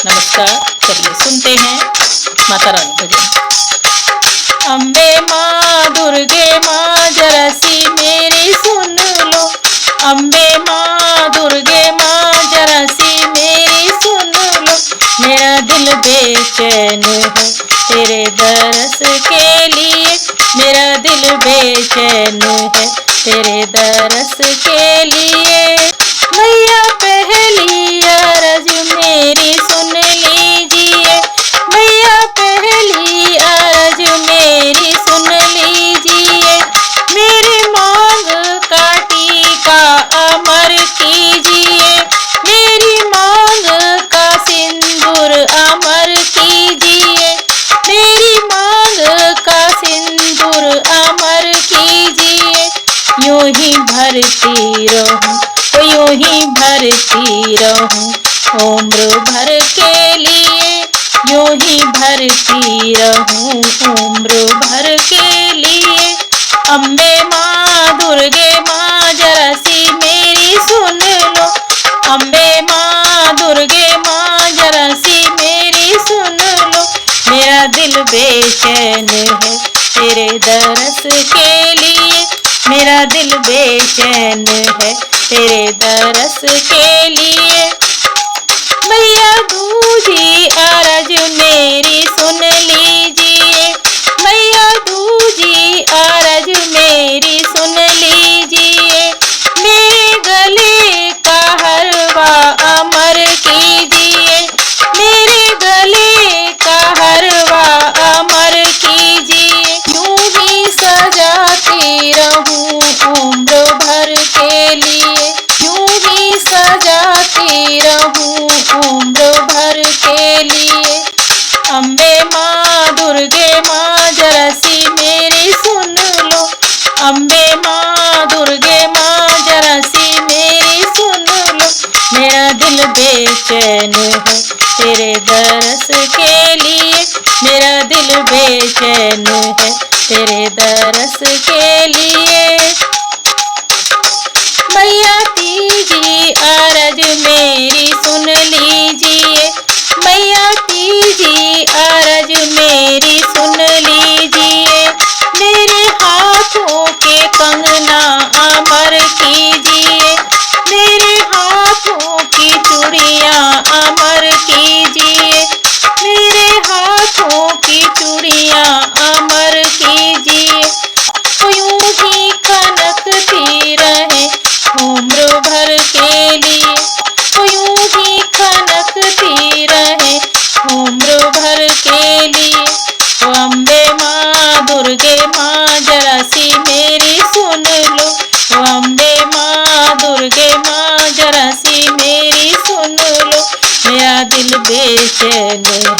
नमस्कार, चलिए सुनते हैं माता रानी भजन। अम्बे माँ दुर्गे माँ जरा सी मेरी सुन लो। अम्बे माँ दुर्गे माँ जरा सी मेरी सुन लो। मेरा दिल बेचैन है तेरे दरस के लिए। मेरा दिल बेचैन है तेरे दरस के लिए। मैया पहली अरज मेरी सुन लीजिए। मैया पहली अरज मेरी सुन लीजिए। मेरी मांग का टीका अमर कीजिए। मेरी मांग का सिंदूर अमर कीजिए। मेरी मांग का सिंदूर अमर कीजिए। यूं ही भरती रहूं, यूं ही भरती रहूं उम्र भर के लिए। यूं ही भरती रहूं उम्र भर के लिए। अम्बे माँ दुर्गे माँ जरा सी मेरी सुन लो। अम्बे माँ दुर्गे माँ जरा सी मेरी सुन लो। मेरा दिल बेचैन है तेरे दरस के लिए। मेरा दिल बेचैन है तेरे दरस के लिए। मैया दूजी अरज मेरी सुन लीजिए। मैया दूजी अरज मेरी सुन लीजिए। मेरे गले का हलवा अमर कीजिए। मेरे गले का हलवा अमर कीजिए। यूं ही सजाती रहूं उम्र भर के लिए। यूं ही सजाती रहूं उम्र भर के लिए। अम्बे माँ दुर्गे माँ जरा सी मेरी सुन लो। अम्बे माँ दुर्गे माँ जरा सी मेरी सुन लो। मेरा दिल बेचैन है तेरे दरस के लिए। मेरा दिल बेचैन है तेरे दरस के लिए। मैया तीजी अरज मेरी सुन लीजिए। मैया तीजी अरज मेरी सुन लीजिए। मेरे हाथों के कंगना अमर कीजिए। मेरे हाथों की चूड़ियाँ अमर कीजिए। मेरे हाथों की चूड़ियाँ अमर कीजिए। यूं ही खनकती रहे उम्र भर के लिए। यूं ही खनकती रहे उम्र भर के लिए। ओ अम्बे माँ दुर्गे माँ जरा सी मेरी सुन लो। ओ अम्बे माँ दुर्गे माँ जरा सी मेरी सुन लो। मेरा दिल बेचैन है,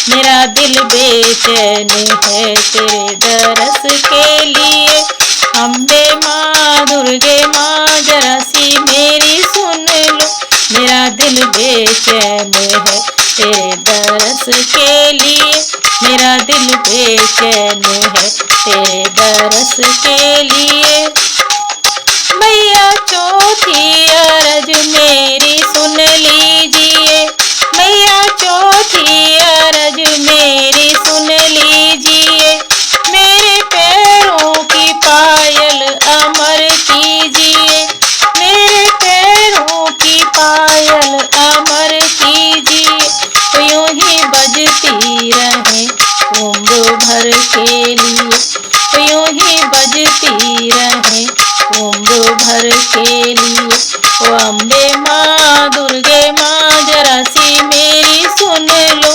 मेरा दिल बेचैन है तेरे दरस के लिए। अम्बे माँ दुर्गे माँ जरा सी मेरी सुन लो। मेरा दिल बेचैन है तेरे दरस के लिए। मेरा दिल बेचैन है तेरे दरस के लिए। मैया चौथी अरज मेरी सुन लीजिए। मैया चौथी अरज मेरी सुन लीजिए। मेरे पैरों की पायल अमर कीजिए। मेरे पैरों की पायल अमर कीजिए। तो यूं ही बजती रहे उम्र भर के लिए। तो यूं ही बजती रहे उम्र भर के लिए। ओ अम्बे माँ दुर्गे माँ जरा सी मेरी सुन लो।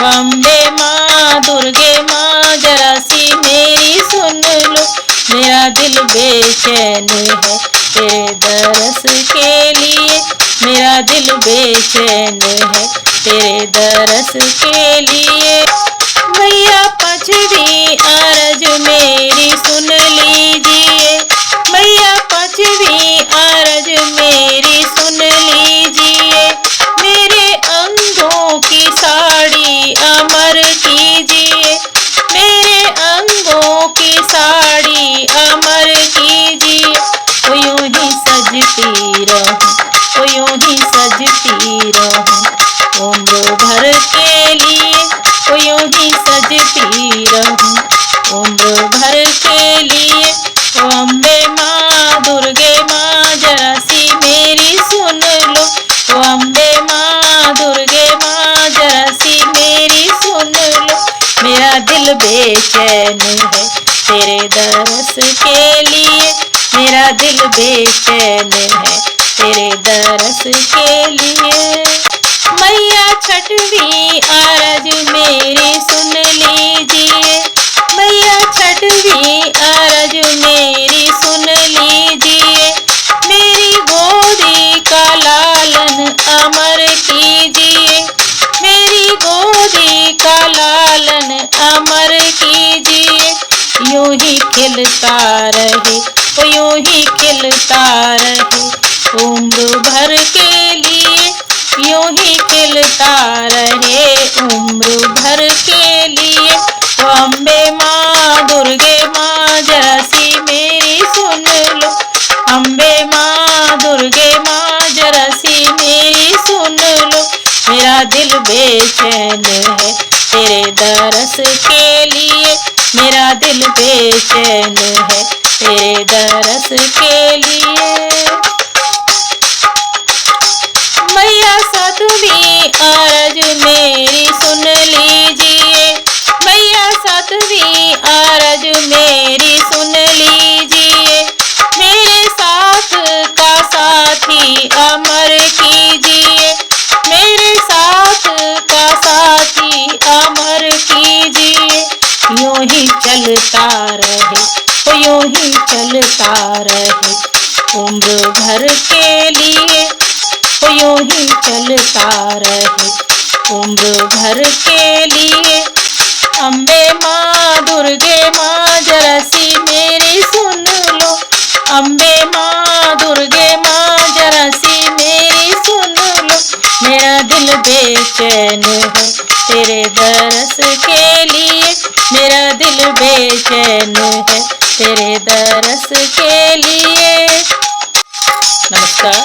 ओ अम्बे माँ दुर्गे माँ जरा सी मेरी सुन लो। मेरा दिल बेचैन है तेरे दरस के लिए। मेरा दिल बेचैन है तेरे दरस के लिए। मैया पांचवी अरज मेरी सुन लीजिए। मैया पांचवी अरज मेरी सुन लीजिए। मेरे अंगों की साड़ी अमर कीजिए। मेरे अंगों की साड़ी अमर कीजिए। ओ यूं ही सजती रहूं, ओ यूं ही सजती रहूं उम्र भर दिल बेचैन है तेरे दरस के लिए, मेरा दिल बेचैन है तेरे दरस के लिए। मैया छठवीं अरज मेरी सुन लीजिए, मैया छठवीं अरज मेरी सुन लीजिए, मेरी गोदी का लालन अमर कीजिए, मेरी गोदी का लालन अमर कीजिए। यूं ही खिलता रहे, यूं ही खिलता रहे उम्र भर के लिए, यूं ही खिलता रहे उम्र भर के लिए। तो अम्बे माँ दुर्गे माँ जरा सी मेरी सुन लो, अम्बे माँ दुर्गे माँ जरा सी मेरी सुन लो, मेरा दिल बेचैन है तेरे दरस के लिए, मेरा दिल बेचैन है तेरे दरस के लिए। मैया सातवीं अरज मेरी सुन लीजिए, मैया सातवीं अरज मेरी सुन लीजिए, मेरे साथ का साथी अमर कीजिए, मेरे साथ का साथी अमर कीजिए। यूं ही चलता रहे, यूं ही चलता रहे उम्र भर के लिए, यूं ही चलता रहे उम्र भर के लिए। अम्बे माँ दुर्गे माँ जरा सी मेरी सुन लो, अम्बे माँ दुर्गे माँ जरा सी मेरी सुन लो, मेरा दिल बेचैन है तेरे दरस के लिए, मेरा दिल बेचैन है तेरे दरस के लिए। नमस्कार।